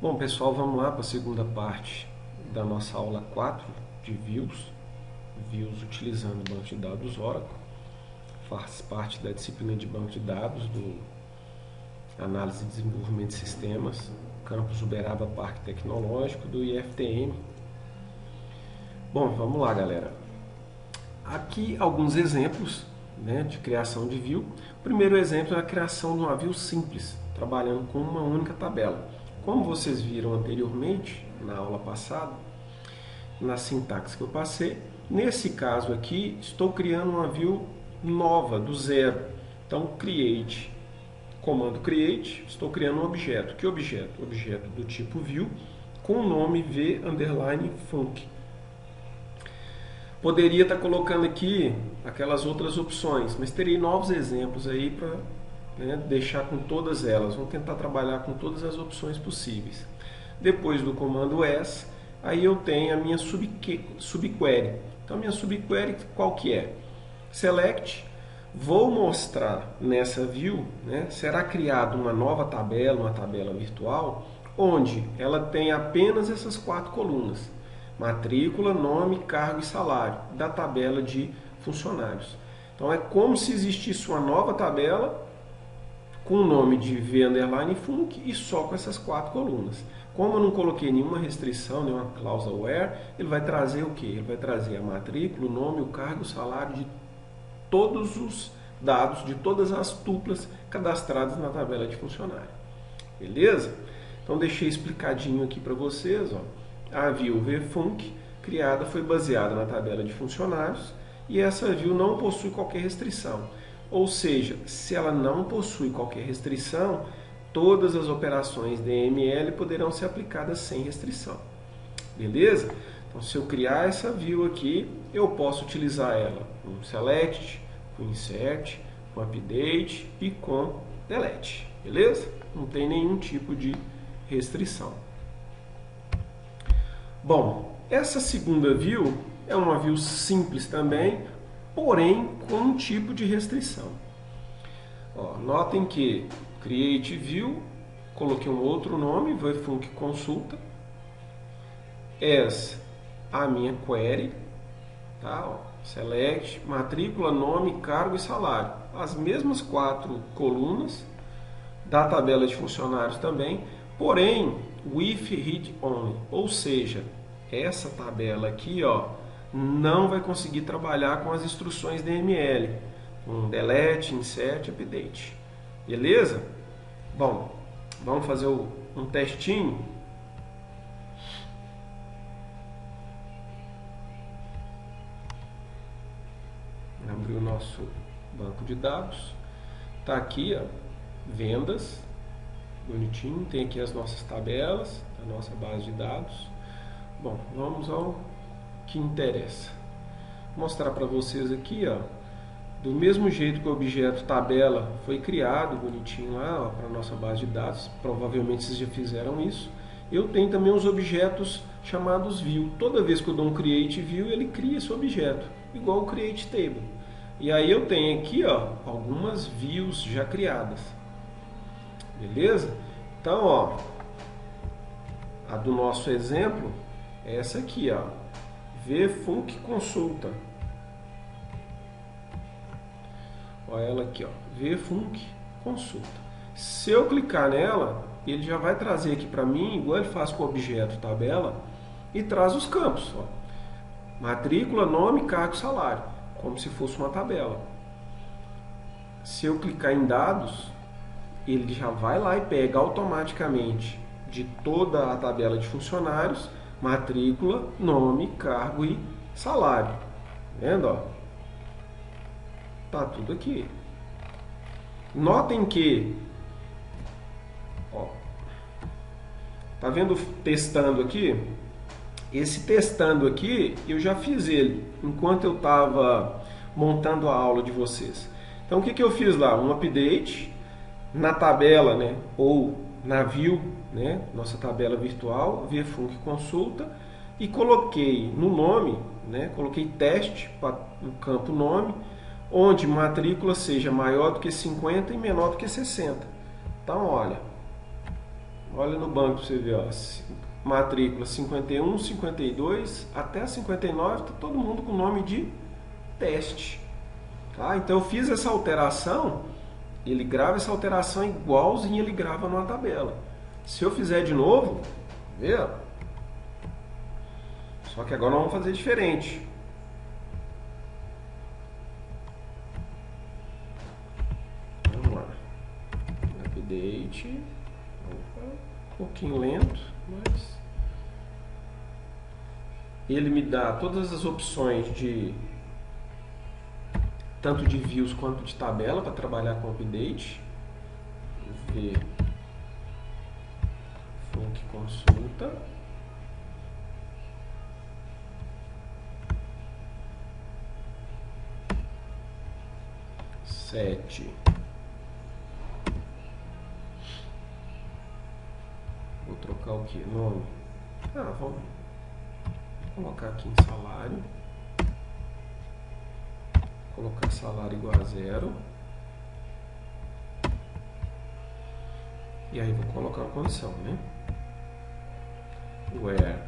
Bom, pessoal, vamos lá para a segunda parte da nossa aula 4 de Views. Views utilizando o banco de dados Oracle. Faz parte da disciplina de banco de dados do Análise e Desenvolvimento de Sistemas, campus Uberaba Parque Tecnológico do IFTM. Bom, vamos lá, galera. Aqui alguns exemplos, de criação de view. O primeiro exemplo é a criação de uma view simples, trabalhando com uma única tabela. Como vocês viram anteriormente, na aula passada, na sintaxe que eu passei, nesse caso aqui, estou criando uma view nova, do zero. Então, create, comando create, estou criando um objeto. Que objeto? Objeto do tipo view, com o nome v_func. Poderia estar colocando aqui aquelas outras opções, mas terei novos exemplos aí para deixar com todas elas. Vamos tentar trabalhar com todas as opções possíveis. Depois do comando S, aí eu tenho a minha subquery. Então, a minha subquery qual que é? Select. Vou mostrar nessa view, será criada uma nova tabela, uma tabela virtual, onde ela tem apenas essas 4 colunas. Matrícula, nome, cargo e salário, da tabela de funcionários. Então, é como se existisse uma nova tabela com o nome de v_func e só com essas 4 colunas. Como eu não coloquei nenhuma restrição, nenhuma cláusula where, ele vai trazer o quê? Ele vai trazer a matrícula, o nome, o cargo, o salário de todos os dados, de todas as tuplas cadastradas na tabela de funcionário. Beleza? Então deixei explicadinho aqui para vocês. A view v_func criada foi baseada na tabela de funcionários e essa view não possui qualquer restrição. Ou seja, se ela não possui qualquer restrição, todas as operações DML poderão ser aplicadas sem restrição. Beleza? Então, se eu criar essa view aqui, eu posso utilizar ela com select, com insert, com update e com delete. Beleza? Não tem nenhum tipo de restrição. Bom, essa segunda view é uma view simples também, porém com um tipo de restrição. Notem que create view, coloquei um outro nome, v_func consulta, as a minha query, tá? Select, matrícula, nome, cargo e salário. As mesmas 4 colunas da tabela de funcionários também, porém with read only, ou seja, essa tabela aqui, não vai conseguir trabalhar com as instruções DML, com delete, insert, update. Beleza? Bom, vamos fazer um testinho. Abrir o nosso banco de dados. Está aqui, vendas, bonitinho. Tem aqui as nossas tabelas, a nossa base de dados. Bom, vamos ao que interessa. Vou mostrar para vocês aqui, do mesmo jeito que o objeto tabela foi criado bonitinho lá para a nossa base de dados, provavelmente vocês já fizeram isso. Eu tenho também os objetos chamados view. Toda vez que eu dou um create view, ele cria esse objeto, igual o create table. E aí eu tenho aqui, algumas views já criadas. Beleza? Então, a do nosso exemplo é essa aqui, v_func consulta. Olha ela aqui, v_func consulta. Se eu clicar nela, ele já vai trazer aqui para mim, igual ele faz com o objeto tabela, e traz os campos. Matrícula, nome, cargo, salário, como se fosse uma tabela. Se eu clicar em dados, ele já vai lá e pega automaticamente de toda a tabela de funcionários, matrícula, nome, cargo e salário. Vendo? Tá tudo aqui. Notem que, tá vendo testando aqui? Esse testando aqui, eu já fiz ele enquanto eu estava montando a aula de vocês. Então, o que eu fiz lá? Um update na tabela, ou na view, nossa tabela virtual, v_func consulta, e coloquei no nome, coloquei teste no campo nome, onde matrícula seja maior do que 50 e menor do que 60. Então, olha, Olha no banco para você ver, ó. Matrícula 51, 52 até 59, tá todo mundo com o nome de teste. Tá? Então eu fiz essa alteração, ele grava essa alteração igualzinho ele grava numa tabela. Se eu fizer de novo, vê? Só que agora nós vamos fazer diferente. Vamos lá. Update. Opa, um pouquinho lento, mas ele me dá todas as opções de tanto de views quanto de tabela para trabalhar com update. Ver Funk consulta. Vou trocar o que? Nome. Vamos colocar aqui em salário. Colocar salário igual a 0. E aí vou colocar a condição, né? Where.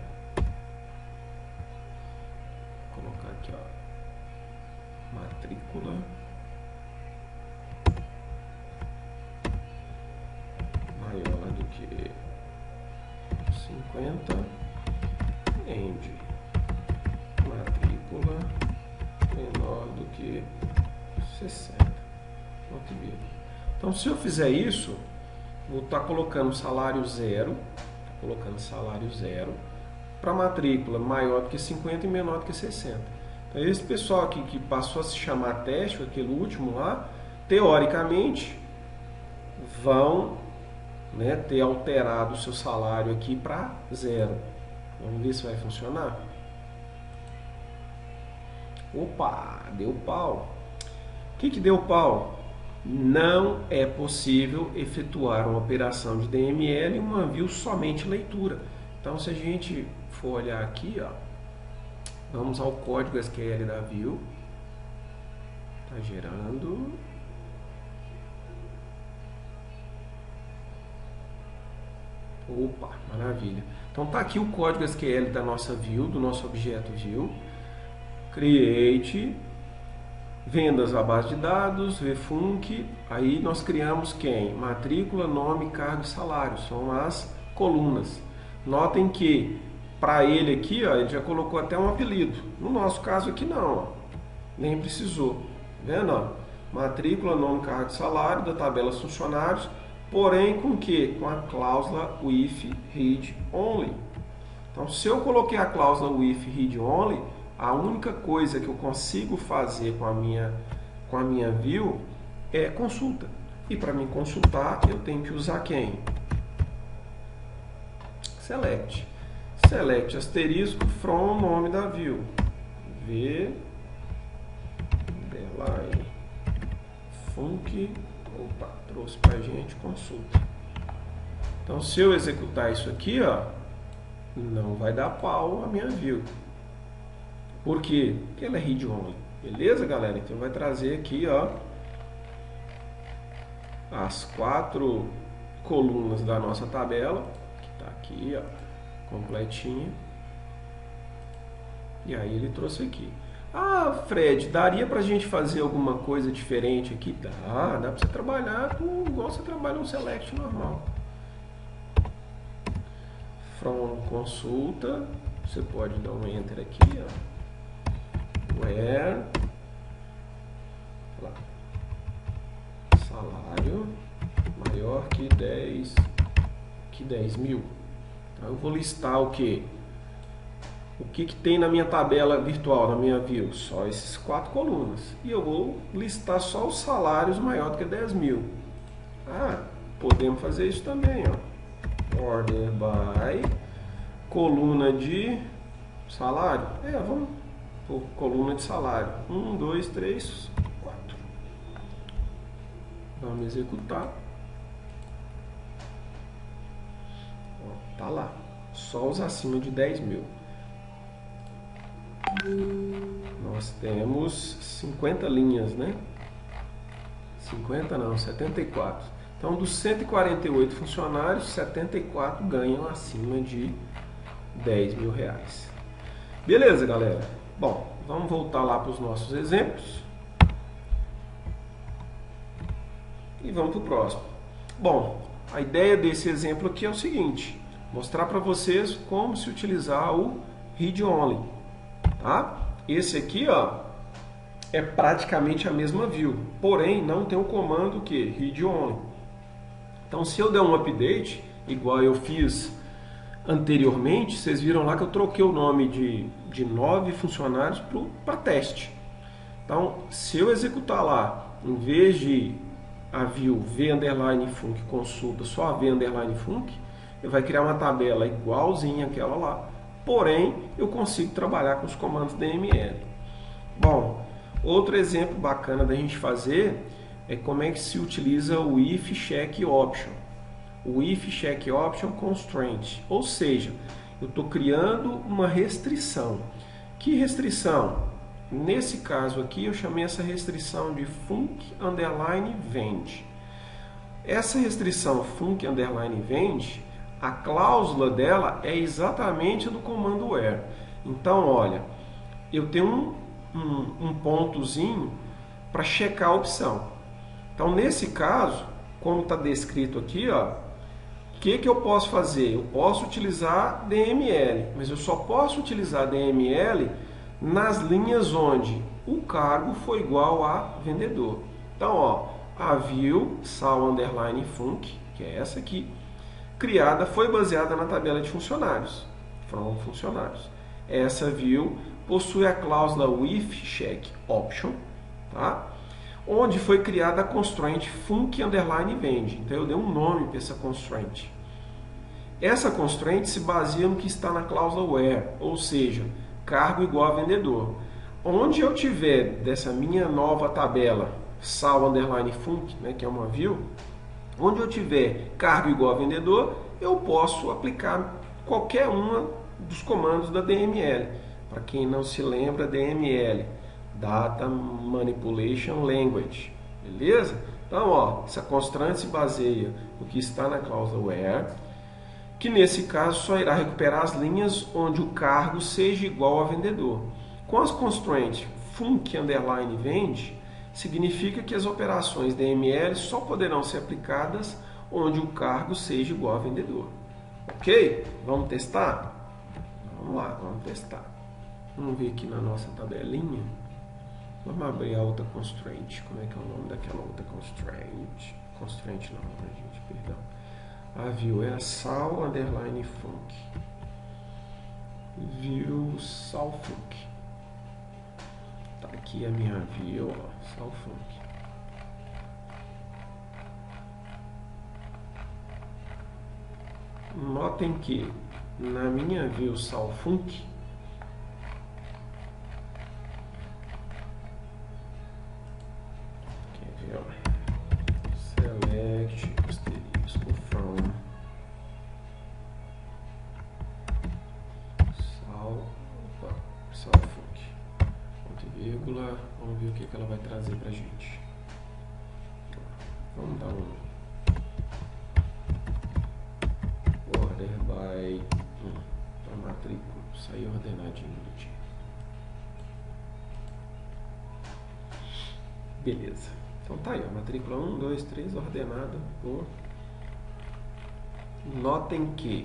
Vou colocar aqui, ó. Matrícula. Maior do que 50. End. Matrícula menor do que 60. Então, se eu fizer isso, vou estar colocando salário 0, para matrícula maior do que 50 e menor do que 60. Então, esse pessoal aqui que passou a se chamar teste, aquele último lá, teoricamente vão, né, ter alterado o seu salário aqui para 0. Vamos ver se vai funcionar. Opa, deu pau. O que deu pau? Não é possível efetuar uma operação de DML em uma view somente leitura. Então, se a gente for olhar aqui, ó, vamos ao código SQL da view. Está gerando. Opa, maravilha. Então tá aqui o código SQL da nossa view, do nosso objeto view. Create, vendas à base de dados, vfunc, aí nós criamos quem? Matrícula, nome, cargo e salário, são as colunas. Notem que para ele aqui, ó, ele já colocou até um apelido. No nosso caso aqui não, ó, nem precisou. Vendo? Ó? Matrícula, nome, cargo e salário da tabela funcionários, porém com que? Com a cláusula if read only. Então, se eu coloquei a cláusula if read only, a única coisa que eu consigo fazer com a minha view é consulta. E para mim consultar, eu tenho que usar quem? Select. Select asterisco from nome da view. V underline func. Opa, trouxe para a gente consulta. Então, se eu executar isso aqui, ó, não vai dar pau a minha view. Por quê? Porque ela é read only. Beleza, galera? Então vai trazer aqui, ó, as 4 colunas da nossa tabela, que está aqui, ó, completinha. E aí ele trouxe aqui. Ah, Fred, daria pra gente fazer alguma coisa diferente aqui? Dá pra você trabalhar igual você trabalha um select normal. From consulta, você pode dar um enter aqui, ó. Where lá, salário maior que 10 mil. Então, eu vou listar o que? O que tem na minha tabela virtual, na minha view? Só esses 4 colunas. E eu vou listar só os salários maior do que 10 mil. Podemos fazer isso também, ó. Order by coluna de salário. Vamos por coluna de salário. 1, 2, 3, 4. Vamos executar. Ó, tá lá. Só os acima de 10 mil. Nós temos 50 linhas, né? 50 não, 74. Então, dos 148 funcionários, 74 ganham acima de 10 mil reais. Beleza, galera? Bom, vamos voltar lá para os nossos exemplos. E vamos para o próximo. Bom, a ideia desse exemplo aqui é o seguinte: mostrar para vocês como se utilizar o read only. Tá? Esse aqui, ó, é praticamente a mesma view, porém não tem o comando que read only. Então, se eu der um update, igual eu fiz anteriormente, vocês viram lá que eu troquei o nome de 9 funcionários para teste. Então, se eu executar lá, em vez de a view v_func consulta só a v_func, ele vai criar uma tabela igualzinha àquela lá, porém eu consigo trabalhar com os comandos DML. Bom, outro exemplo bacana da gente fazer é como é que se utiliza o if check option. O if check option constraint, ou seja, eu estou criando uma restrição. Que restrição? Nesse caso aqui eu chamei essa restrição de func_vend. Essa restrição func_vend, a cláusula dela é exatamente a do comando where. Então, olha, eu tenho um pontozinho para checar a opção. Então, nesse caso, como está descrito aqui, ó, o que eu posso fazer? Eu posso utilizar DML, mas eu só posso utilizar DML nas linhas onde o cargo foi igual a vendedor. Então, ó, a view sal_func, que é essa aqui, criada, foi baseada na tabela de funcionários, from funcionários. Essa view possui a cláusula if check option, tá? Onde foi criada a constraint func_vend. Então eu dei um nome para essa constraint. Essa constraint se baseia no que está na cláusula where, ou seja, cargo igual a vendedor. Onde eu tiver dessa minha nova tabela sal_func, né, que é uma view, onde eu tiver cargo igual a vendedor, eu posso aplicar qualquer um dos comandos da DML. Para quem não se lembra, DML, Data Manipulation Language, beleza? Então, ó, essa constraint se baseia no que está na cláusula where, que nesse caso só irá recuperar as linhas onde o cargo seja igual a vendedor. Com as constraints func_vend, significa que as operações DML só poderão ser aplicadas onde o cargo seja igual a vendedor. Ok? Vamos testar? Vamos lá, vamos testar. Vamos ver aqui na nossa tabelinha. Vamos abrir a outra constraint. Como é que é o nome daquela outra constraint? Constraint não, né, gente? Perdão. A view é a sal_func. View salfunc. Tá aqui a minha view, ó, salfunc. Notem que na minha view salfunc, select asterisco from salfunc, ponto e vírgula. Vamos ver o que ela vai trazer pra gente. Vamos dar um order by a matrícula, sair ordenadinho do dia. Beleza. Então tá aí, a matrícula 1, 2, 3, ordenada por... Notem que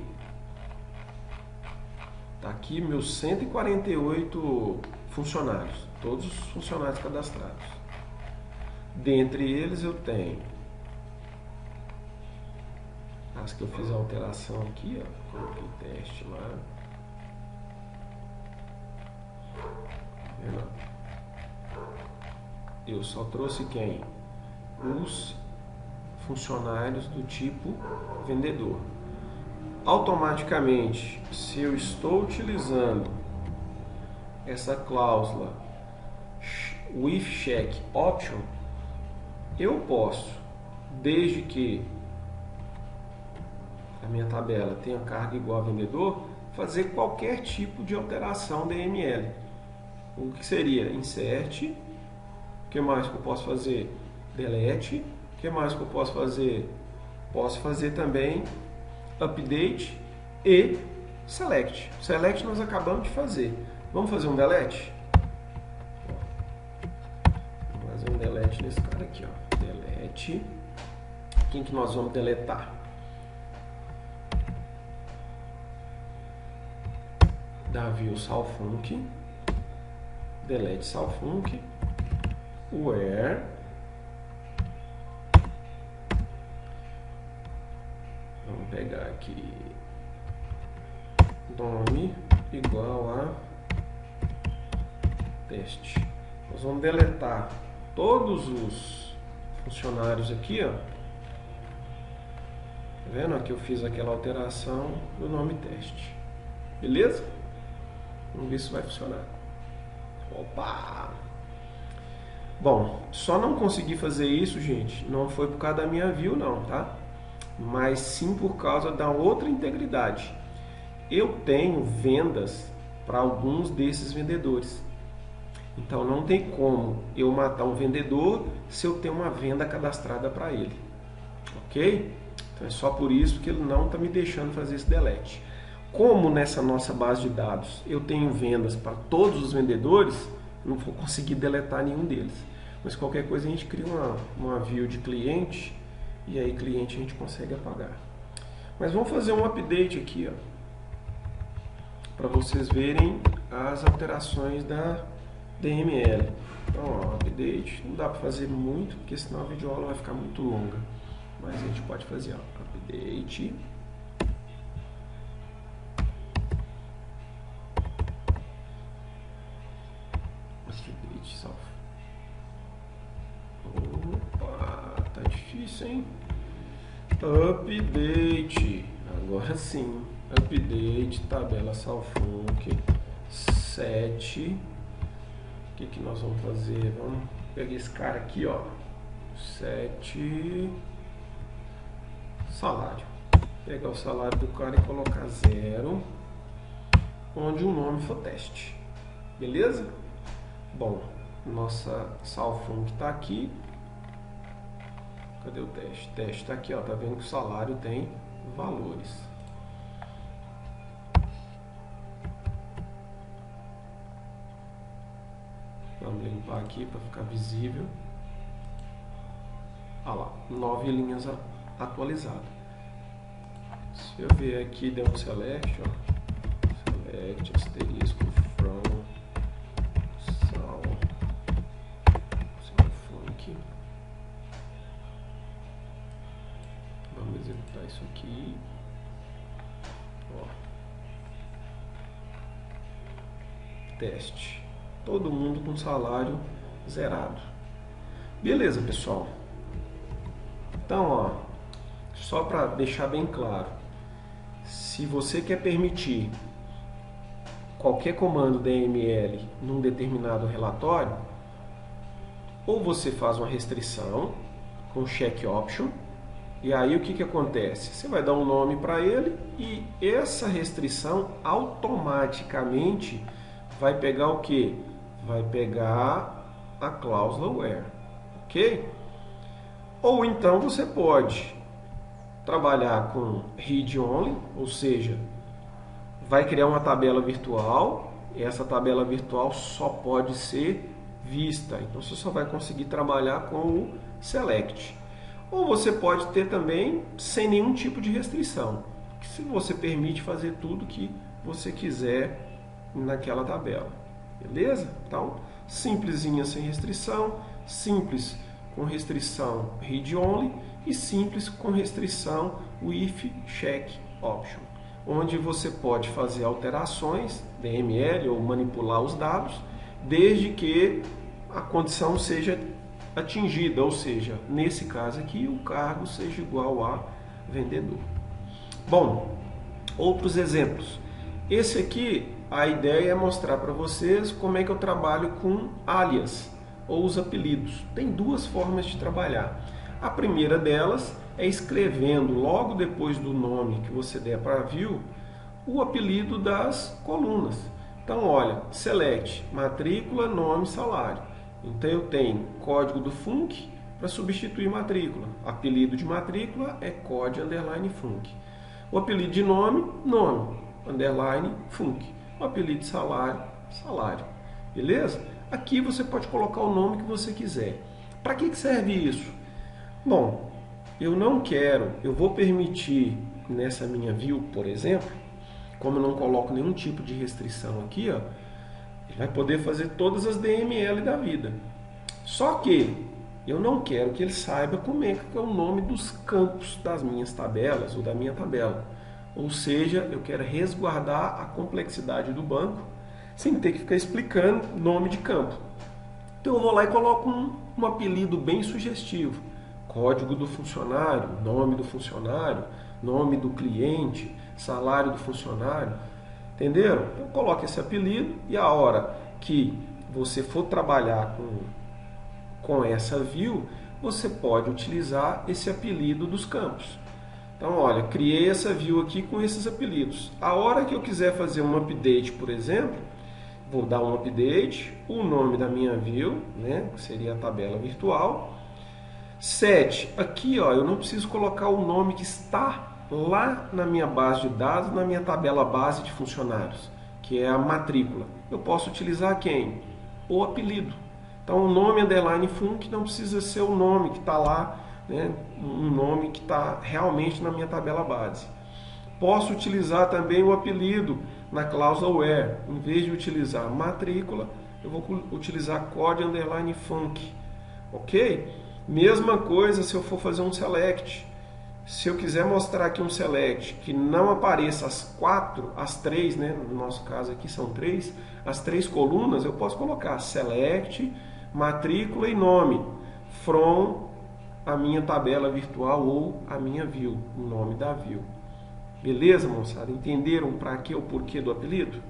tá aqui meus 148 funcionários, todos os funcionários cadastrados. Dentre eles eu tenho as que eu fiz a alteração aqui, ó, coloquei teste lá. Eu só trouxe quem? Os funcionários do tipo vendedor. Automaticamente, se eu estou utilizando essa cláusula with check option, eu posso, desde que a minha tabela tenha carga igual a vendedor, fazer qualquer tipo de alteração DML. O que seria? Insert. O que mais que eu posso fazer? Delete. O que mais que eu posso fazer? Posso fazer também update e select. Select nós acabamos de fazer. Vamos fazer um delete? Vamos fazer um delete nesse cara aqui, ó. Delete. Quem que nós vamos deletar? Davi Salfunk. Delete Salfunk. Where. Vamos pegar aqui. Nome igual a teste. Nós vamos deletar todos os funcionários aqui, ó. Tá vendo? Aqui eu fiz aquela alteração do nome teste. Beleza? Vamos ver se vai funcionar. Opa! Bom, só não consegui fazer isso, gente, não foi por causa da minha view não, tá? Mas sim por causa da outra integridade. Eu tenho vendas para alguns desses vendedores. Então não tem como eu matar um vendedor se eu tenho uma venda cadastrada para ele. Ok? Então é só por isso que ele não está me deixando fazer esse delete. Como nessa nossa base de dados eu tenho vendas para todos os vendedores, não vou conseguir deletar nenhum deles. Mas qualquer coisa a gente cria uma view de cliente e aí cliente a gente consegue apagar. Mas vamos fazer um update aqui, ó, para vocês verem as alterações da DML. Então, ó, update, não dá para fazer muito, porque senão a videoaula vai ficar muito longa. Mas a gente pode fazer, ó, update. Update salvo. Opa, tá difícil, hein? Update. Agora sim. Update, tabela Salfunk 7. O que nós vamos fazer? Vamos pegar esse cara aqui, ó. 7 salário. Pegar o salário do cara e colocar 0, onde o nome for teste. Beleza? Bom, nossa Salfunk está aqui. Cadê o teste? O teste está aqui, ó. Tá vendo que o salário tem valores. Vamos limpar aqui para ficar visível. Olha lá, 9 linhas atualizadas. Se eu ver aqui, der um select, ó. Select, asterisco, from, Salfunk. Vamos executar isso aqui. Ó. Teste. Todo mundo com salário zerado. Beleza, pessoal. Então, ó, só para deixar bem claro, se você quer permitir qualquer comando DML num determinado relatório, ou você faz uma restrição com check option, e aí o que acontece? Você vai dar um nome para ele e essa restrição automaticamente vai pegar o que? Vai pegar a cláusula where, ok? Ou então você pode trabalhar com read only, ou seja, vai criar uma tabela virtual, e essa tabela virtual só pode ser vista, então você só vai conseguir trabalhar com o select. Ou você pode ter também sem nenhum tipo de restrição, que se você permite fazer tudo que você quiser naquela tabela. Beleza? Então, simplesinha sem restrição, simples com restrição read only e simples com restrição with check option, onde você pode fazer alterações DML ou manipular os dados, desde que a condição seja atingida, ou seja, nesse caso aqui o cargo seja igual a vendedor. Bom, outros exemplos. Esse aqui, a ideia é mostrar para vocês como é que eu trabalho com alias ou os apelidos. Tem duas formas de trabalhar. A primeira delas é escrevendo logo depois do nome que você der para a view o apelido das colunas. Então, olha, select, matrícula, nome, salário. Então eu tenho código do Func, para substituir matrícula. Apelido de matrícula é code_func. O apelido de nome, nome, underline func. O apelido de salário, salário. Beleza? Aqui você pode colocar o nome que você quiser. Para que serve isso? Bom, eu vou permitir nessa minha view, por exemplo, como eu não coloco nenhum tipo de restrição aqui, ó, ele vai poder fazer todas as DML da vida. Só que eu não quero que ele saiba como é que é o nome dos campos das minhas tabelas ou da minha tabela. Ou seja, eu quero resguardar a complexidade do banco sem ter que ficar explicando nome de campo. Então eu vou lá e coloco um apelido bem sugestivo. Código do funcionário, nome do funcionário, nome do cliente, salário do funcionário. Entenderam? Então coloque esse apelido e a hora que você for trabalhar com essa view, você pode utilizar esse apelido dos campos. Então, olha, criei essa view aqui com esses apelidos. A hora que eu quiser fazer um update, por exemplo, vou dar um update, o nome da minha view, né, que seria a tabela virtual. 7. Aqui, ó, eu não preciso colocar o nome que está lá na minha base de dados, na minha tabela base de funcionários, que é a matrícula. Eu posso utilizar quem? O apelido. Então, o nome underline func não precisa ser o nome que está lá, né, um nome que está realmente na minha tabela base. Posso utilizar também o apelido na cláusula where. Em vez de utilizar matrícula, eu vou utilizar code_func. Ok? Mesma coisa se eu for fazer um select. Se eu quiser mostrar aqui um select que não apareça as três, né, no nosso caso aqui são três, as três colunas, eu posso colocar select, matrícula e nome, from a minha tabela virtual ou a minha view, o nome da view. Beleza, moçada? Entenderam para que o porquê do apelido?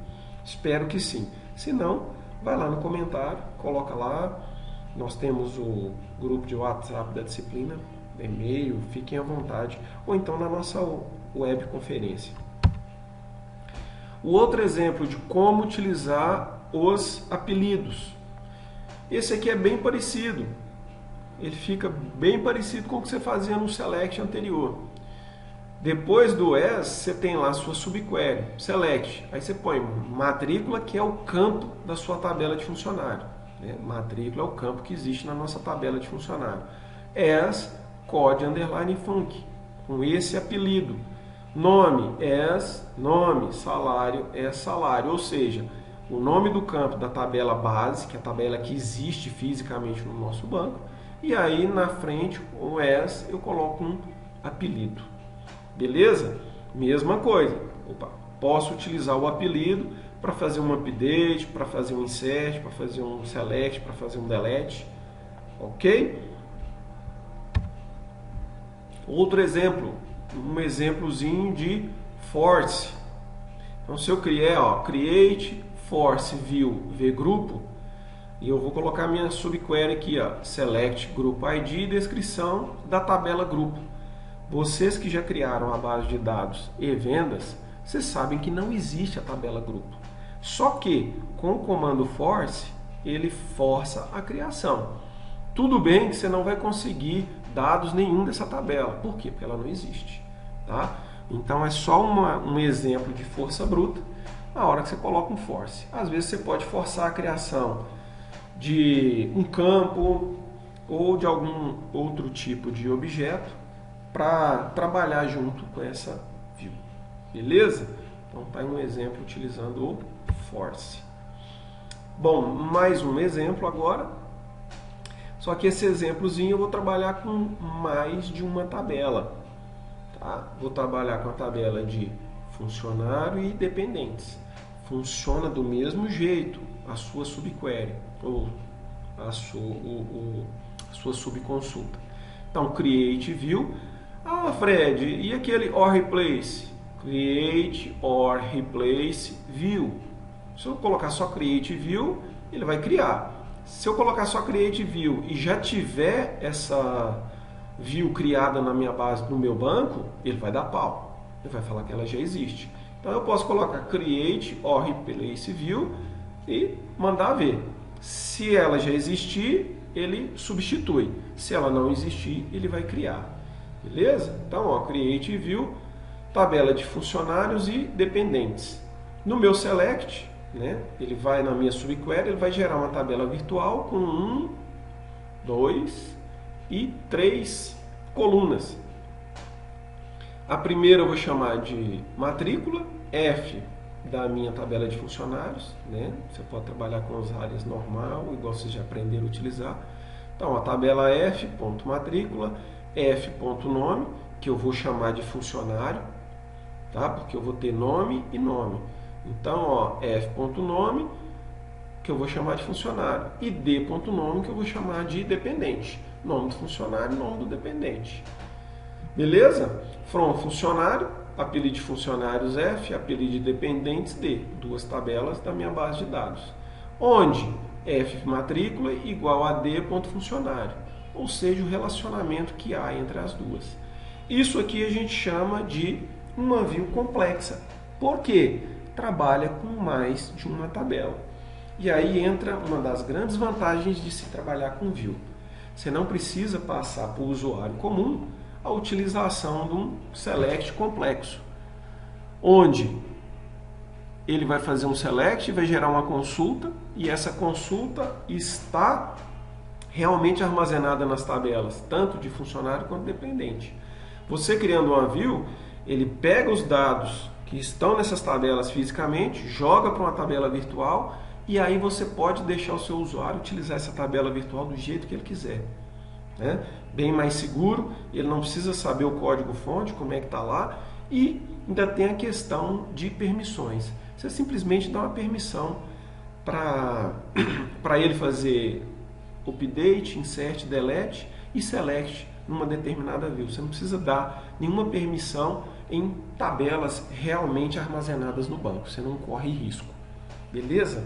Espero que sim. Se não, vai lá no comentário, coloca lá. Nós temos o grupo de WhatsApp da disciplina, e-mail, fiquem à vontade. Ou então na nossa webconferência. O outro exemplo de como utilizar os apelidos. Esse aqui é bem parecido. Ele fica bem parecido com o que você fazia no select anterior. Depois do as, você tem lá a sua subquery, select. Aí você põe matrícula, que é o campo da sua tabela de funcionário. Né? Matrícula é o campo que existe na nossa tabela de funcionário. As, code_func, com esse apelido. Nome, as, nome, salário, salário. Ou seja, o nome do campo da tabela base, que é a tabela que existe fisicamente no nosso banco. E aí na frente, o as, eu coloco um apelido. Beleza? Mesma coisa. Opa, posso utilizar o apelido para fazer um update, para fazer um insert, para fazer um select, para fazer um delete. Ok? Outro exemplo, um exemplozinho de force. Então se eu criar, ó, create force view vgrupo, e eu vou colocar minha subquery aqui, ó, select group ID e descrição da tabela grupo. Vocês que já criaram a base de dados e vendas, vocês sabem que não existe a tabela grupo. Só que com o comando force, ele força a criação. Tudo bem que você não vai conseguir dados nenhum dessa tabela. Por quê? Porque ela não existe. Tá? Então é só um exemplo de força bruta na hora que você coloca um force. Às vezes você pode forçar a criação de um campo ou de algum outro tipo de objeto para trabalhar junto com essa view. Beleza? Então tá aí um exemplo utilizando o force. Bom, mais um exemplo agora. Só que esse exemplozinho eu vou trabalhar com mais de uma tabela. Tá? Vou trabalhar com a tabela de funcionário e dependentes. Funciona do mesmo jeito a sua subquery ou a sua subconsulta. Então, create view. Ah, Fred, e aquele or replace? Create or replace view. Se eu colocar só create view, ele vai criar. Se eu colocar só create view e já tiver essa view criada na minha base, no meu banco, ele vai dar pau. Ele vai falar que ela já existe. Então eu posso colocar create or replace view e mandar ver. Se ela já existir, ele substitui. Se ela não existir, ele vai criar. Beleza? Então, ó, Create View, tabela de funcionários e dependentes. No meu Select, né, ele vai na minha subquery, ele vai gerar uma tabela virtual com 1, 2 e 3 colunas. A primeira eu vou chamar de matrícula, F da minha tabela de funcionários, né? Você pode trabalhar com as áreas normal, igual vocês já aprenderam a utilizar. Então, a tabela F.matrícula, F.nome, que eu vou chamar de funcionário, tá? Porque eu vou ter nome e nome. Então, ó, F.nome, que eu vou chamar de funcionário, e D.nome, que eu vou chamar de dependente. Nome do funcionário e nome do dependente. Beleza? From funcionário, apelido de funcionários F, apelido de dependentes D. Duas tabelas da minha base de dados. Onde F matrícula igual a D ponto funcionário. Ou seja, o relacionamento que há entre as duas. Isso aqui a gente chama de uma view complexa. Por quê? Trabalha com mais de uma tabela. E aí entra uma das grandes vantagens de se trabalhar com view. Você não precisa passar para o usuário comum a utilização de um select complexo, onde ele vai fazer um select, vai gerar uma consulta, e essa consulta está realmente armazenada nas tabelas, tanto de funcionário quanto dependente. Você criando uma view, ele pega os dados que estão nessas tabelas fisicamente, joga para uma tabela virtual, e aí você pode deixar o seu usuário utilizar essa tabela virtual do jeito que ele quiser. Né? Bem mais seguro, ele não precisa saber o código-fonte, como é que está lá, e ainda tem a questão de permissões. Você simplesmente dá uma permissão para ele fazer update, insert, delete e select numa determinada view. Você não precisa dar nenhuma permissão em tabelas realmente armazenadas no banco. Você não corre risco. Beleza?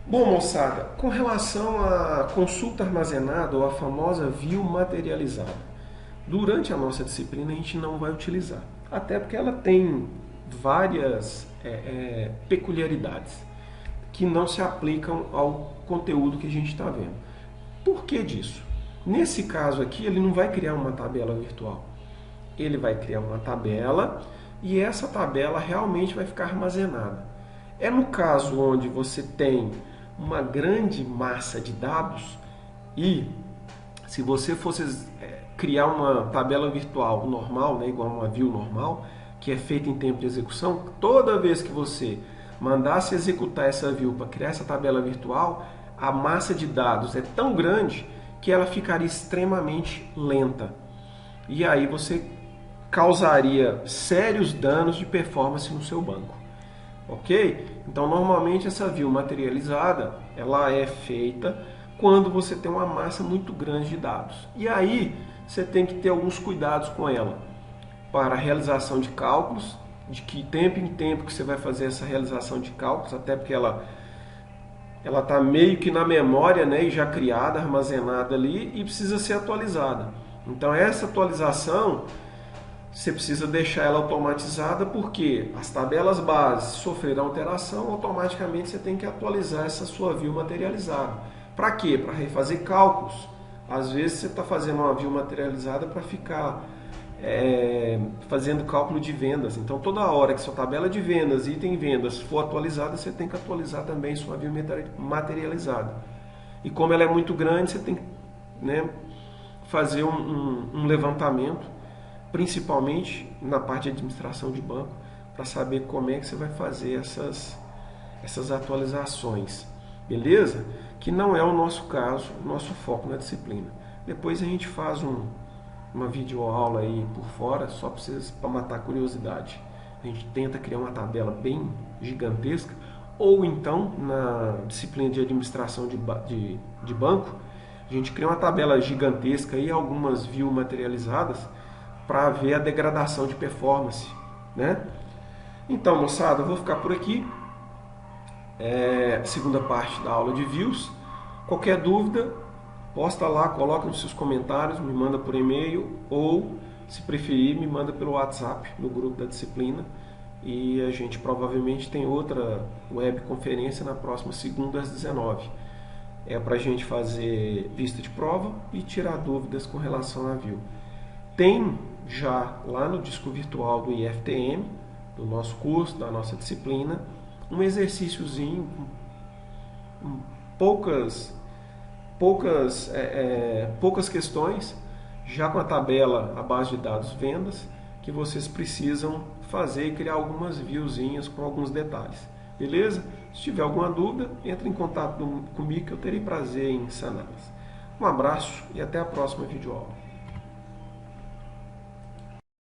Bom, moçada, com relação à consulta armazenada ou a famosa view materializada, durante a nossa disciplina a gente não vai utilizar, até porque ela tem várias peculiaridades que não se aplicam ao conteúdo que a gente está vendo. Por que disso? Nesse caso aqui, ele não vai criar uma tabela virtual. Ele vai criar uma tabela e essa tabela realmente vai ficar armazenada. É no caso onde você tem uma grande massa de dados e se você fosse criar uma tabela virtual normal, né, igual uma view normal, que é feita em tempo de execução, toda vez que você mandasse executar essa view para criar essa tabela virtual, a massa de dados é tão grande que ela ficaria extremamente lenta. E aí você causaria sérios danos de performance no seu banco. Ok? Então, normalmente essa view materializada, ela é feita quando você tem uma massa muito grande de dados. E aí, você tem que ter alguns cuidados com ela. Para a realização de cálculos, de que tempo em tempo que você vai fazer essa realização de cálculos, até porque ela está meio que na memória, né, e já criada, armazenada ali, e precisa ser atualizada. Então, essa atualização você precisa deixar ela automatizada porque as tabelas bases sofrerão alteração, automaticamente você tem que atualizar essa sua view materializada. Para quê? Para refazer cálculos. Às vezes você está fazendo uma view materializada para ficar fazendo cálculo de vendas. Então toda hora que sua tabela de vendas, item vendas for atualizada, você tem que atualizar também sua view materializada. E como ela é muito grande, você tem que, né, fazer um levantamento, principalmente na parte de administração de banco, para saber como é que você vai fazer essas atualizações, beleza? Que não é o nosso caso, o nosso foco na disciplina. Depois a gente faz uma videoaula aí por fora, só para matar a curiosidade. A gente tenta criar uma tabela bem gigantesca, ou então na disciplina de administração de banco, a gente cria uma tabela gigantesca e algumas views materializadas, para ver a degradação de performance, né? Então, moçada, eu vou ficar por aqui. Segunda parte da aula de views. Qualquer dúvida, posta lá, coloca nos seus comentários, me manda por e-mail ou, se preferir, me manda pelo WhatsApp no grupo da disciplina. E a gente provavelmente tem outra webconferência na próxima segunda às 19h. é para a gente fazer vista de prova e tirar dúvidas com relação a view. Tem já lá no disco virtual do IFTM, do nosso curso, da nossa disciplina, um exercíciozinho com poucas questões, já com a tabela, a base de dados vendas, que vocês precisam fazer e criar algumas viewzinhas com alguns detalhes. Beleza? Se tiver alguma dúvida, entre em contato comigo que eu terei prazer em saná-las. Um abraço e até a próxima videoaula.